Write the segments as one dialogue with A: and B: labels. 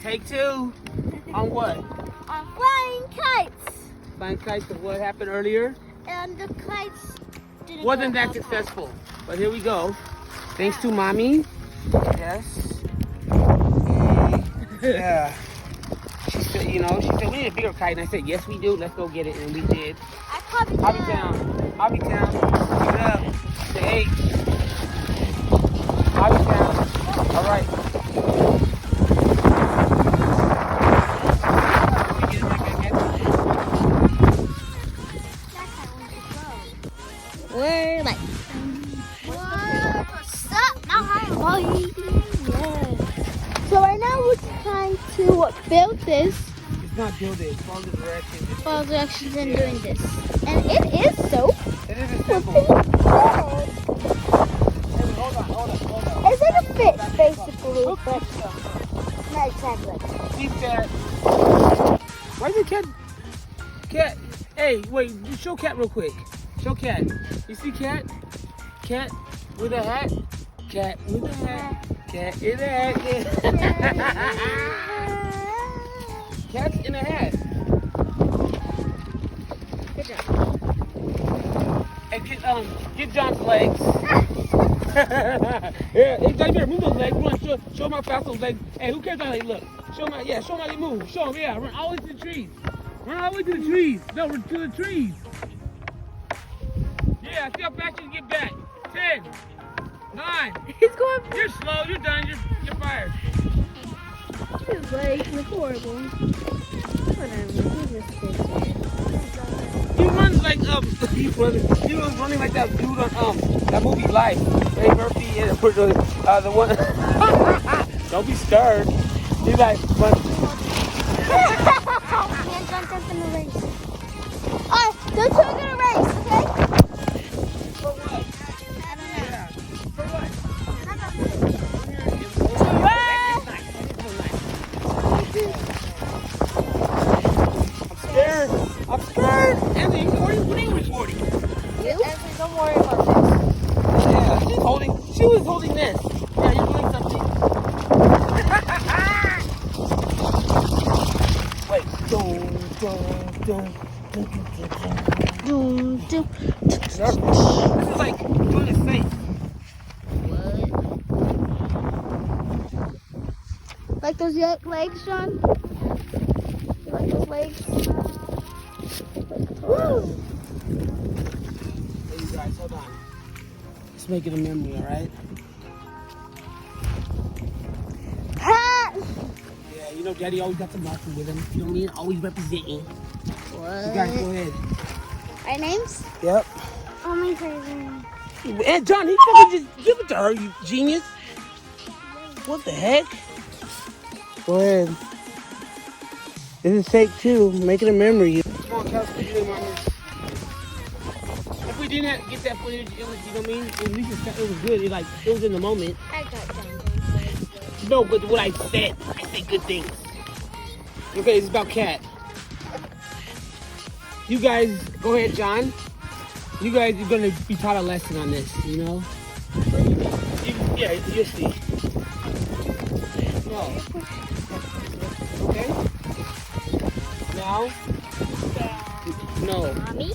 A: Take two. On what?
B: On flying kites.
A: Flying kites of what happened earlier?
B: And the kites didn't
A: Wasn't
B: go
A: that
B: up
A: successful. But here we go. Thanks to mommy. Yes. Yeah. She said, we need a bigger kite. And I said, yes, we do. Let's go get it. And we did. Hobbytown. Hobbytown. Give it up. The H. Hobbytown. All right.
B: We're like, what's up, my boy? So right now we're trying to build this.
A: It's not building. It's follow the directions.
B: Follow directions and doing this. And it is so.
A: It is simple. Hold on.
B: It's like a fish, basically, but not exactly.
A: Keep that. Where's the cat? Cat. Hey, wait. Show Cat real quick. Show Cat. You see Cat? Cat with a hat. Cat with a hat. Cat in a hat. Cat's in a hat.
B: Good job.
A: And get John's legs. Yeah, hey, Johnny, better move those legs. Run, show him how fast those legs. Hey, who cares how they look? Show him how they move. Show him, yeah. Run all the way to the trees. Run all the way to the trees. No, to the trees. Yeah, see how fast you can get back. 10, 9.
B: He's going.
A: You're slow. You're done. You're fired.
B: His legs look horrible. Whatever. He just did.
A: He runs like he was running like that dude on that movie Life. Eddie Murphy and the one. Don't be scared. He's like,
B: Hands on jump in the race. Alright, those two are gonna race, okay?
A: for what?
B: I don't know.
A: Yeah. For what? I'm scared. Anthony, what are you recording?
B: You? Anthony, don't worry about this.
A: Yeah, she was holding this. Yeah, you're doing something. Wait. This is like doing a face.
B: What? Like those legs, John? You like those legs? Woo!
A: Hey, you guys, hold on. Let's make it a memory, all right?
B: Ha!
A: Yeah, Daddy always got the marker with him. You know what I mean? Always representing.
B: What?
A: You guys, go ahead.
B: Our names?
A: Yep.
B: Oh, my favorite.
A: And John, he fucking just give it to her, you genius. What the heck? Go ahead. This is take two. Make it a memory. Come on, Kels, put your name on this. If we didn't get that footage, it was, you know what I mean? At least it was good. It was in the moment.
B: I got John.
A: No, but what I said good things. Okay, it's about Cat. You guys, go ahead, John. You guys are gonna be taught a lesson on this, you know? Yeah, you'll see. No. Okay? Now? No.
B: Mommy?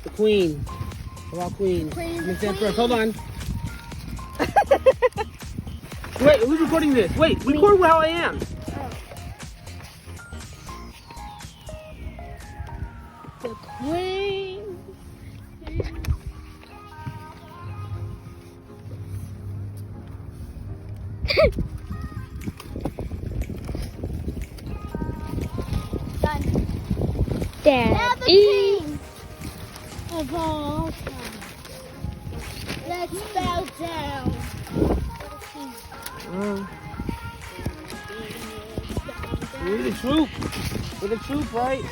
A: The Queen. We're all queens. Miss Empress, hold on. Wait, who's recording this? Wait, record how I am.
B: The Queen. Done. Daddy. Of all time. Let's bow down.
A: We're the troop. We're the troop, right?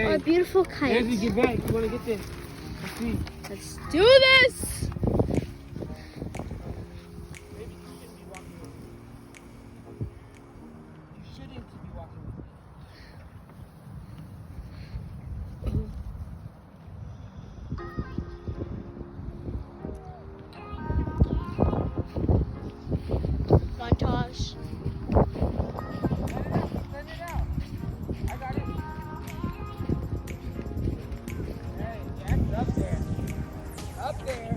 B: our beautiful kite.
A: As you get back, you want to get this. Let's see.
B: Let's do this!
A: Maybe you shouldn't be walking with me. You shouldn't be walking with me.
B: Montage.
A: Send it out. I got it. Hey, Jack's up there. Up there.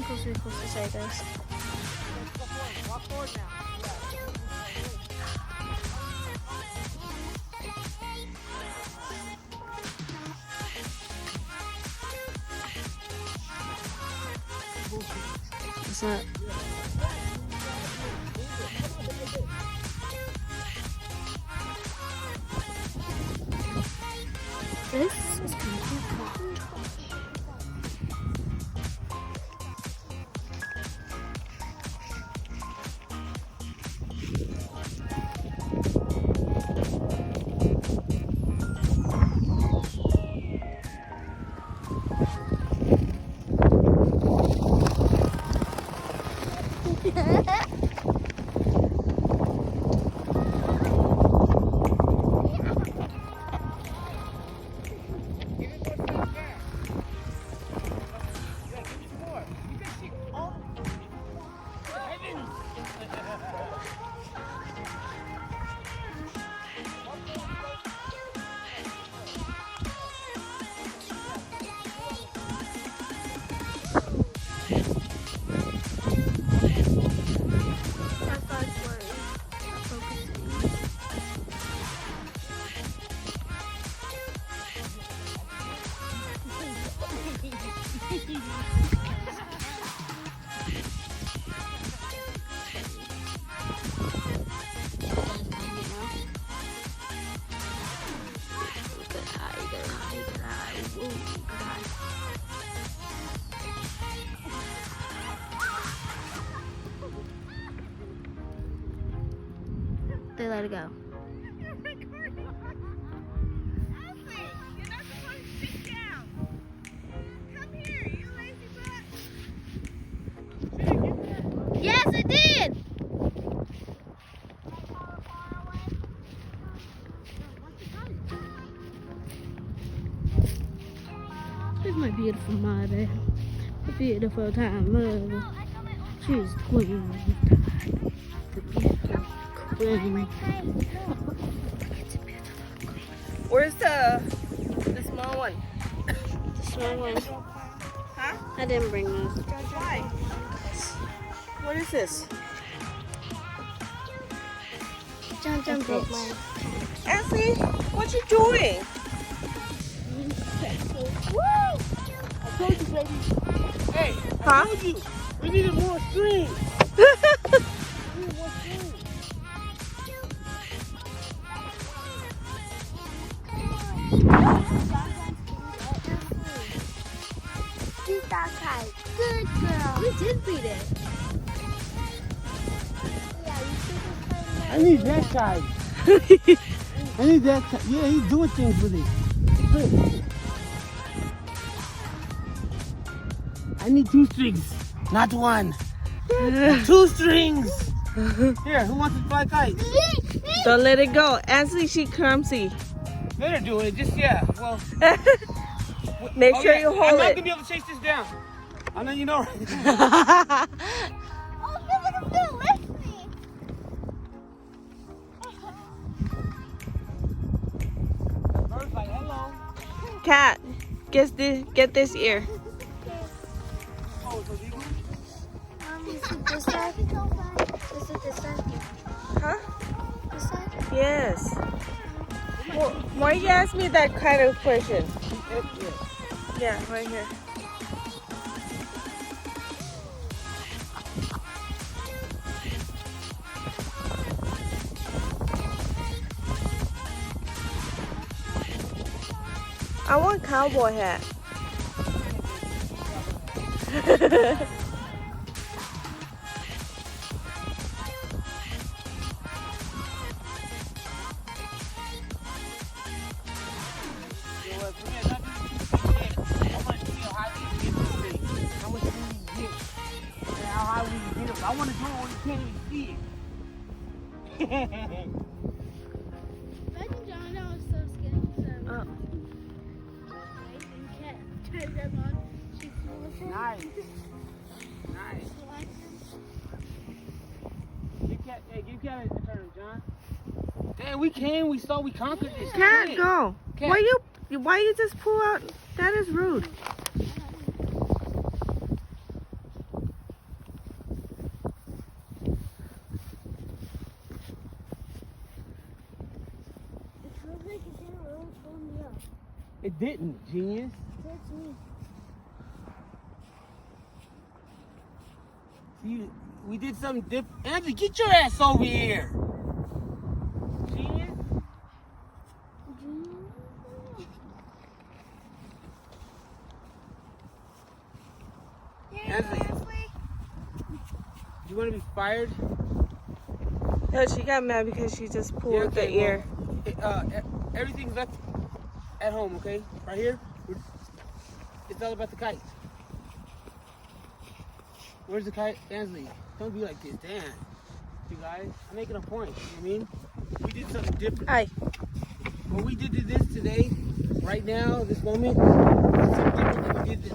B: Closer, closer, sorry guys.
A: Walk forward now.
B: What's that? This is going to be fun. They let it go. Yes, I did! Here's my beautiful mother. A beautiful time mother. She's the queen of the time. The beautiful queen. It's a beautiful queen.
C: Where's the small one?
B: The small one.
C: Huh?
B: I didn't bring those.
C: Why? What is this?
B: John broke mine.
C: Ashley, what you doing?
A: Woo! I told you, baby. Hey, I
C: Huh?
A: told you. We needed more string. We needed more string.
B: Beat that kite. Good girl. We did beat it.
A: I need that side. I need that side. Yeah, he's doing things with it. Look. I need 2 strings, not 1. 2 strings. Here, who wants to fly kite?
C: Don't let it go. Ashley, she clumsy.
A: Let her do it. Just, yeah. Well,
C: Make sure
A: yeah,
C: you
A: I'm
C: hold
A: not going
C: it.
A: to be able to chase this down. I know you know.
B: Oh, you're gonna lift me.
A: Bird's like, hello.
C: Cat, get this ear.
A: Oh, it's illegal?
B: Is it this side? Is it this side?
C: Huh?
B: This side?
C: Yes. Well, why you ask me that kind of question? Yeah, right here. I want cowboy hat.
A: How high we can get it. I want to go where you can't even see it.
B: Imagine John, that was so scary. So, and cat turned them on. She flew with him.
A: Nice. Nice. Give Cat a turn, John. Damn, we came, we saw, we conquered this.
C: Cat, go.
A: Cat.
C: Why you just pull out? That is rude.
A: It didn't, genius.
B: That's me.
A: See, we did something different. Anthony, get your ass over here. Genius. Anthony, you want to be fired?
C: No, she got mad because she just pulled the ear.
A: Everything's left at home, okay? Right here, it's all about the kite. Where's the kite? Ansley, don't be like this. Damn. You guys, I'm making a point. You know what I mean? We did something different.
C: Aye.
A: What we did to this today, right now, this moment, is something different than we did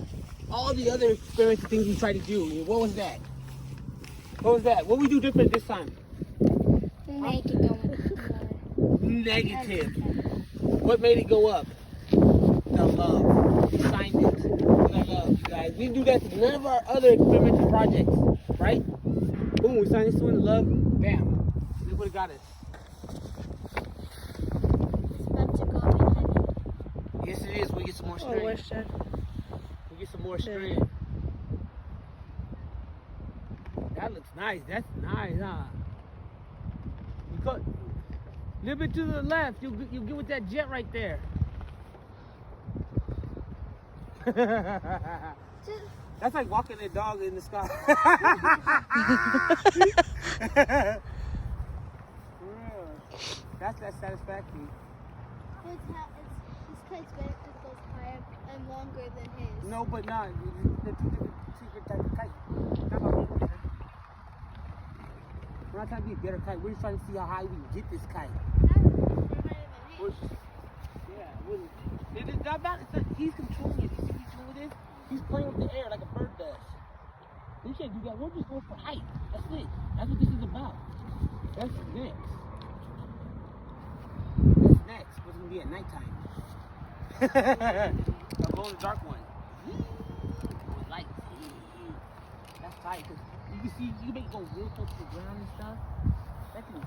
A: all the other experimental things we tried to do. What was that? What was that? What we do different this time?
B: Make it go
A: Negative. What made it go up? The love. We signed it. The love, you guys. We do that to none of our other experimental projects, right? Boom, we signed this one, the love, bam. Look what it got us.
B: It's about to go ahead.
A: Yes, it is. We get some more
C: Oh,
A: strength.
C: where's that?
A: We get some more strength. That looks nice. That's nice, huh? You cut a little bit to the left. You'll get with that jet right there. That's like walking a dog in the sky. That's that satisfaction.
B: His kite's better because it goes higher and longer than his.
A: No, but not. The two different secret type of kite. Not about being better. We're not trying to be a better kite. We're just trying to see how high we can get this kite. He's controlling it. You see what he's doing with this? He's playing with the air like a bird does. We can't do that. We're just going for height. That's it. That's what this is about. That's next. That's next. What's going to be at nighttime? I'll go in the dark one. Light. That's tight because you can see, you can make it go real close to the ground and stuff. That can go.